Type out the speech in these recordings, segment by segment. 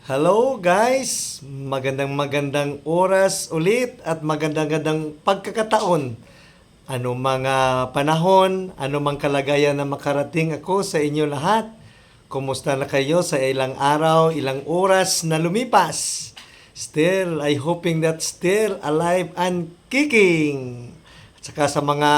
Hello guys! Magandang oras ulit at magandang pagkakataon. Ano mga panahon, ano mang kalagayan na makarating ako sa inyo lahat. Kumusta na kayo sa ilang araw, ilang oras na lumipas? Still, I hoping that still alive and kicking. At saka sa mga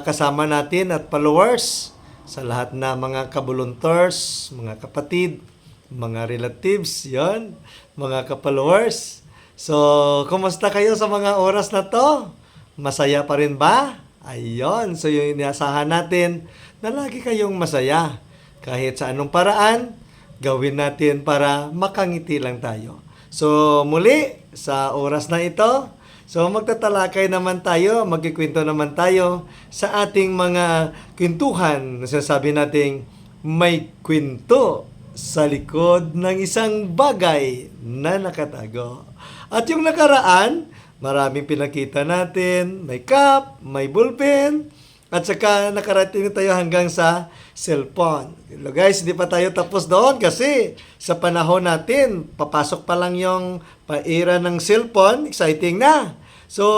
kasama natin at followers, sa lahat na mga kabulunters, mga kapatid, mga relatives, yon, mga ka-followers. So, kumusta kayo sa mga oras na to? Masaya pa rin ba? Ayun, so yung inaasahan natin na lagi kayong masaya. Kahit sa anong paraan, gawin natin para makangiti lang tayo. So, muli, sa oras na ito, so magtatalakay naman tayo, magkikwento naman tayo sa ating mga kwentuhan. Sinasabi nating may kwento sa likod ng isang bagay na nakatago. At yung nakaraan, maraming pinakita natin, may cup, may ballpen, at saka nakarating tayo hanggang sa cellphone. Hello guys, hindi pa tayo tapos doon kasi sa panahon natin, papasok pa lang yung era ng cellphone, exciting na. So,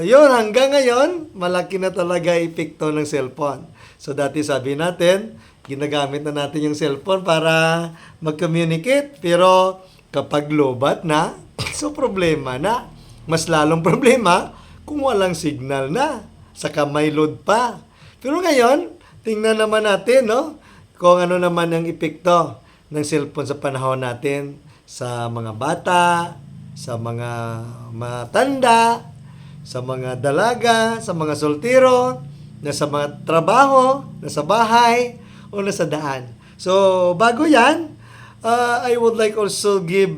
yun, hanggang ngayon, malaki na talaga epekto ng cellphone. So, dati sabi natin, ginagamit na natin yung cellphone para mag-communicate. Pero kapag lobat na, so problema na. Mas lalong problema kung walang signal na. Saka may load pa. Pero ngayon, tingnan naman natin, no? Kung ano naman ang epekto ng cellphone sa panahon natin sa mga bata, sa mga matanda, sa mga dalaga, sa mga soltero, na sa mga trabaho, na sa bahay, o nasa daan. So, bago yan, I would like also give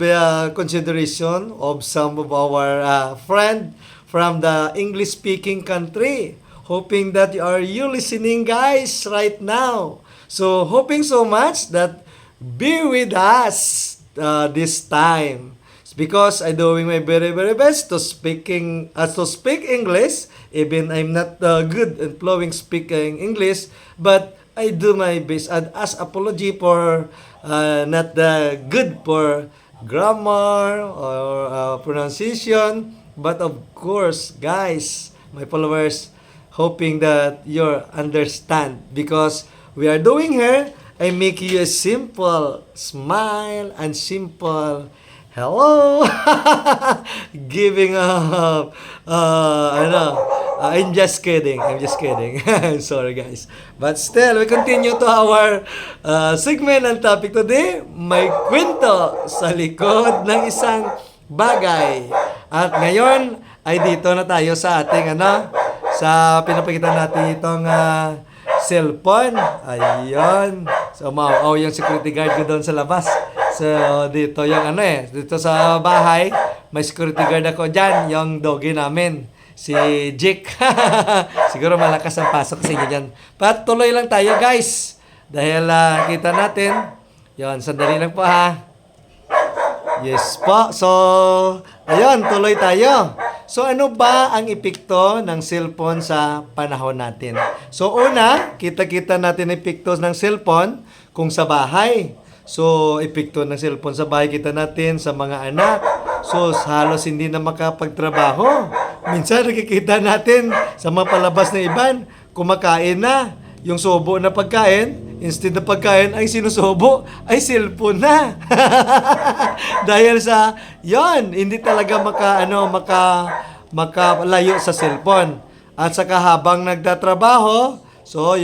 consideration of some of our friend from the English-speaking country. Hoping that you listening guys right now. So, hoping so much that be with us this time. Because I'm doing my very best to speak English. Even I'm not good at flowing speaking English, but I do my best and as apology for not good for grammar or pronunciation. But of course, guys, my followers, hoping that you understand because we are doing here. I make you a simple smile and simple hello, giving up. I'm just kidding. Sorry, guys. But still, we continue to our segment and topic today. May kwento sa likod ng isang bagay. At ngayon, ay dito na tayo sa ating sa pinapakita natin itong cellphone. Ayun. So, yung security guard ko doon sa labas. So, dito yung dito sa bahay, may security guard ako dyan, yung doggy namin, si Jake. Siguro malakas ang pasok sa inyo dyan. But tuloy lang tayo guys, dahil kita natin, yon sandali lang po ha. Yes po, so, ayun, tuloy tayo. So, ano ba ang epekto ng cellphone sa panahon natin? So, una, kita-kita natin ang epekto ng cellphone kung sa bahay. So, epekto ng cellphone sa bahay kita natin sa mga anak. So, halos hindi na makapagtrabaho. Minsan, nakikita natin sa mga palabas na iban, kumakain na. Yung subo na pagkain, instead na pagkain ay sinusubo, ay cellphone na. Dahil sa, hindi talaga makalayo sa cellphone. At saka habang nagtatrabaho, so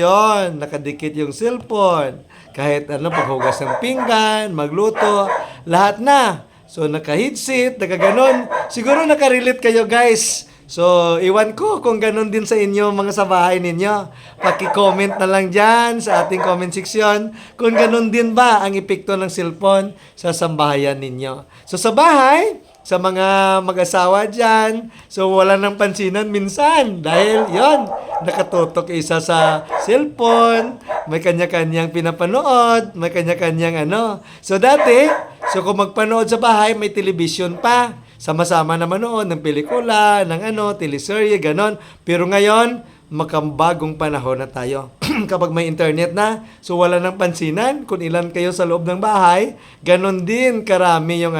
nakadikit yung cellphone. Kahit paghugas ng pinggan, magluto, lahat na. So, naka-headset, naka-ganon. Siguro nakarelate kayo guys. So, iwan ko kung ganon din sa inyo, mga sa bahay ninyo. Paki-comment na lang dyan sa ating comment section kung ganon din ba ang epekto ng cellphone sa sambahayan ninyo. So, sa bahay, sa mga mag-asawa dyan, so wala nang pansinan minsan dahil nakatutok isa sa cellphone, may kanya-kanyang pinapanood, may kanya-kanyang So dati, kung magpanood sa bahay, may television pa, sama-sama na manood ng pelikula, ng teleserye, ganon. Pero ngayon, makambagong panahon na tayo. Kapag may internet na, so wala nang pansinan kung ilan kayo sa loob ng bahay, ganon din karami yung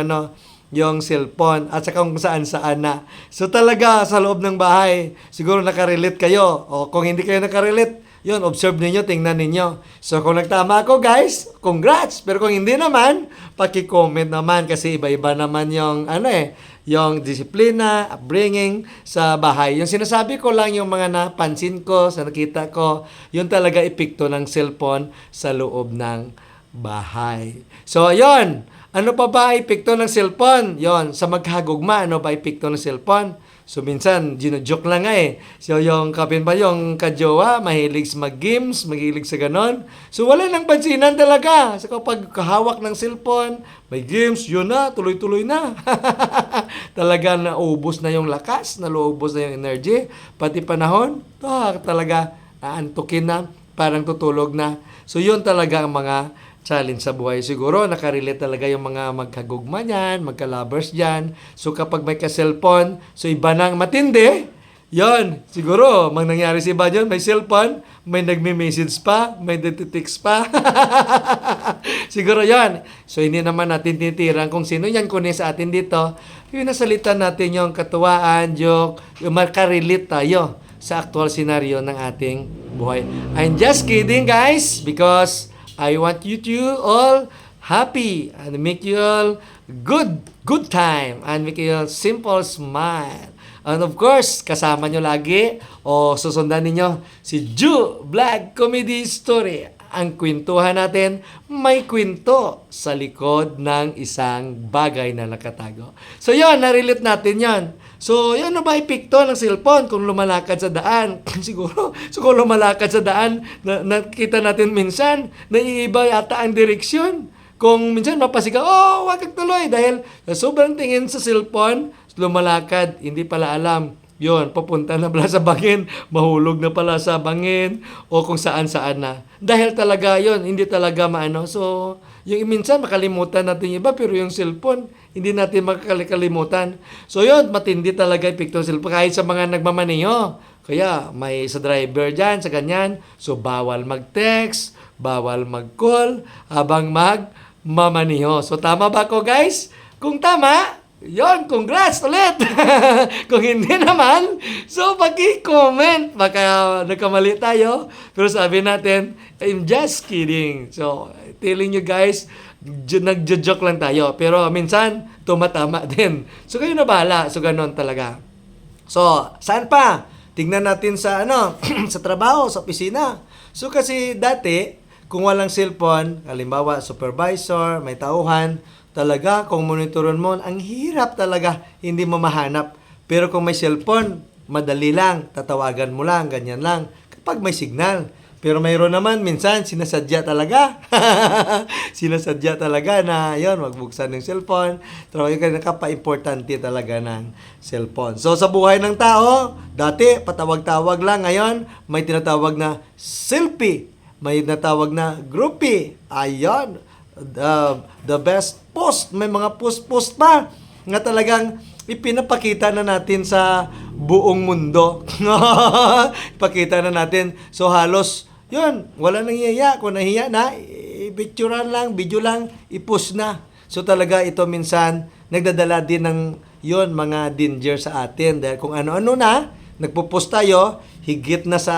yung cellphone at saka kung saan-saan na. So talaga sa loob ng bahay, siguro nakarelate kayo. O kung hindi kayo nakarelate, yun, observe ninyo, tingnan ninyo. So kung nagtama ako guys, congrats! Pero kung hindi naman, paki-comment naman kasi iba-iba naman yung yung disiplina, upbringing sa bahay. Yung sinasabi ko lang yung mga napansin ko, sa nakita ko, yun talaga epekto ng cellphone sa loob ng bahay. So, yun. Ano pa ba epekto ng cellphone? Yun, sa maghagugma, ano ba epekto ng cellphone? So, minsan, gino-joke lang nga eh. So, yung yung kajowa, mahilig sa mag-games, mahilig sa ganon. So, wala nang pansinan talaga. So, kapag kahawak ng cellphone, may games, yun na, tuloy-tuloy na. Talaga naubos na yung lakas, naubos na yung energy, pati panahon, talaga aantukin na, parang tutulog na. So, yun talaga ang mga challenge sa buhay. Siguro, nakarelate talaga yung mga magkagugma niyan, magka-lovers dyan. So, kapag may ka-cellphone, so iba nang matindi, yon siguro, mang nangyari si iba dyan, may cellphone, may nagme-message pa, may nagtitext pa. Siguro yon. So, hindi naman natin tinitirang kung sino yan, kunin sa atin dito. Yung nasalita natin yung katuwaan, joke, yung makarelate tayo sa actual scenario ng ating buhay. I'm just kidding, guys, because I want you to all happy and make you all good time and make you all simple smile. And of course, kasama nyo lagi o susundan ninyo si Ju Vlog Comedy Story. Ang kwentuhan natin, may kwento sa likod ng isang bagay na nakatago. So yun, narelate natin yan. So, yun na ba epekto ng cellphone kung lumalakad sa daan? Siguro kung lumalakad sa daan, nakita natin minsan, naiiba yata ang direksyon. Kung minsan mapasigaw, wag kang tuloy dahil sa sobrang tingin sa cellphone, lumalakad, hindi pala alam. Yun, papunta na pala sa bangin, mahulog na pala sa bangin, o kung saan-saan na. Dahil talaga yun, hindi talaga maano. So, yung minsan makalimutan natin yung iba, pero yung cellphone, hindi natin makakalimutan. So yun, matindi talaga epekto ng cellphone. Kahit sa mga nagmamaneho. Kaya may sa driver dyan, sa ganyan. So bawal mag-text, bawal mag-call, habang magmamaneho. So tama ba ko guys? Kung tama, yon, congrats ulit! Kung hindi naman, so paki-comment. Baka nagkamali tayo. Pero sabi natin, I'm just kidding. So, telling you guys, nagjo-joke lang tayo. Pero minsan, tumatama din. So, kayo na bahala. So, ganun talaga. So, saan pa? Tingnan natin sa sa trabaho, sa opisina. So, kasi dati, kung walang cellphone, halimbawa, supervisor, may tauhan, talaga, kung monitoron mo, ang hirap talaga, hindi mo mahanap. Pero kung may cellphone, madali lang, tatawagan mo lang, ganyan lang, kapag may signal. Pero mayroon naman, minsan, sinasadya talaga. Sinasadya talaga na, yun, magbuksan ng cellphone. Pero yung nakapa-importante talaga ng cellphone. So, sa buhay ng tao, dati, patawag-tawag lang. Ngayon, may tinatawag na selfie. May tinatawag na groupie. Ayun. The best post. May mga post pa nga talagang ipinapakita na natin sa buong mundo. Ipakita na natin. So halos, yun, wala nang hiya. Kung nahiya na, i-picturean lang, video lang, i-post na. So talaga ito minsan, nagdadala din ng yun, mga danger sa atin. Dahil kung ano-ano na, nagpo-post tayo, higit na sa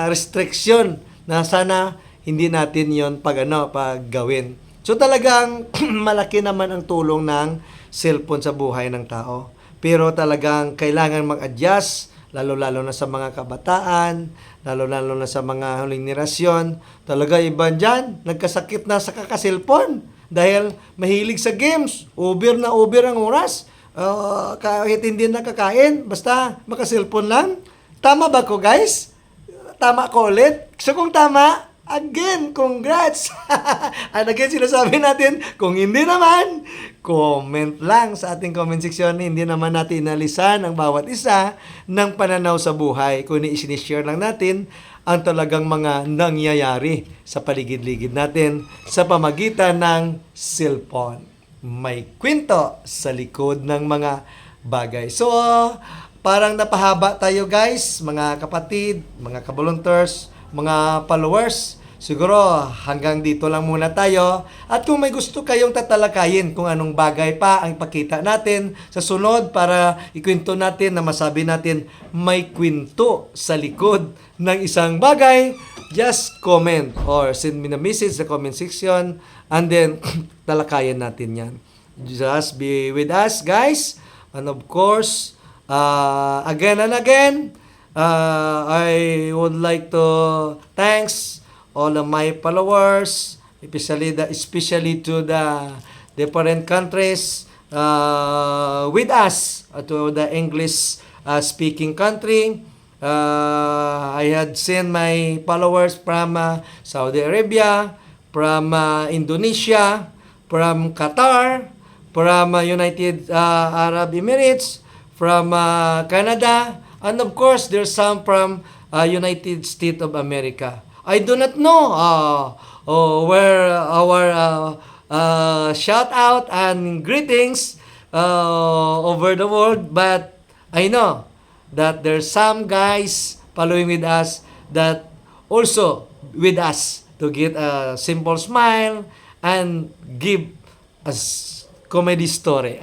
restriction na sana hindi natin yun paggawin. So talagang malaki naman ang tulong ng cellphone sa buhay ng tao. Pero talagang kailangan mag-adjust, lalo-lalo na sa mga kabataan, lalo-lalo na sa mga huling henerasyon. Talaga iba dyan, nagkasakit na sa kaka-cellphone dahil mahilig sa games. Uber na uber ang oras. Kahit hindi nakakain, basta maka-cellphone lang. Tama ba ko guys? Tama ko ulit? So kung tama, again, congrats! And again, sinasabi natin, kung hindi naman, comment lang sa ating comment section. Hindi naman natin inalisan ang bawat isa ng pananaw sa buhay. Kung i-share lang natin ang talagang mga nangyayari sa paligid-ligid natin sa pamagitan ng cellphone. May kwento sa likod ng mga bagay. So, parang napahaba tayo guys, mga kapatid, mga kabulunters, mga followers. Siguro hanggang dito lang muna tayo. At kung may gusto kayong tatalakayin kung anong bagay pa ang ipakita natin sa sunod para ikwento natin na masabi natin may kwento sa likod ng isang bagay, just comment or send me a message sa comment section and then talakayan natin yan. Just be with us guys. And of course, again and again, I would like to thanks all of my followers, especially to the different countries with us, to the English speaking country. I had seen my followers from Saudi Arabia, from Indonesia, from Qatar, from United Arab Emirates, from Canada, and of course, there's some from United States of America. I do not know where our shout out and greetings over the world, but I know that there's some guys following with us that also with us to get a simple smile and give us comedy story.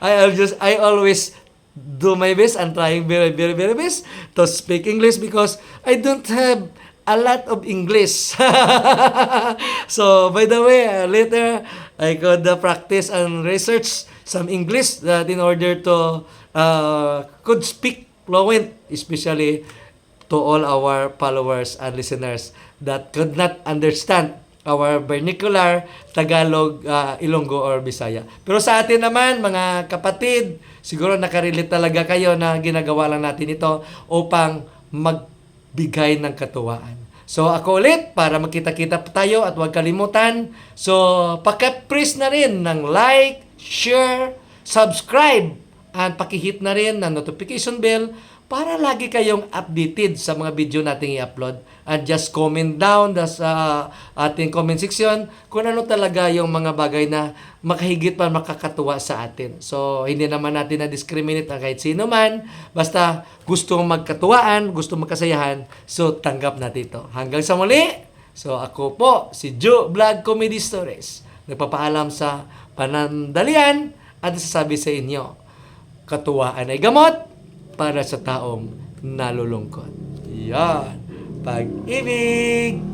I always do my best and trying very best to speak English because I don't have a lot of English. So by the way, later I could practice and research some English that in order to could speak fluent, especially to all our followers and listeners that could not understand our vernacular, Tagalog, Ilonggo, or Bisaya. Pero sa atin naman, mga kapatid, siguro nakarelate talaga kayo na ginagawa lang natin ito upang magbigay ng katuwaan. So ako ulit, para magkita-kita tayo at huwag kalimutan. So paki-press na rin ng like, share, subscribe, at pakihit na rin ng notification bell para lagi kayong updated sa mga video nating i-upload. And just comment down sa ating comment section kung ano talaga yung mga bagay na makahigit pa makakatuwa sa atin. So, hindi naman natin na-discriminate ang kahit sino man. Basta gusto magkatuwaan, gusto magkasayahan, so tanggap natin ito. Hanggang sa muli, so ako po, si Joe Vlog Comedy Stories. Nagpapaalam sa panandalian at sasabi sa inyo, katuwaan ay gamot para sa taong nalulungkot. Yan. Pag-ibig!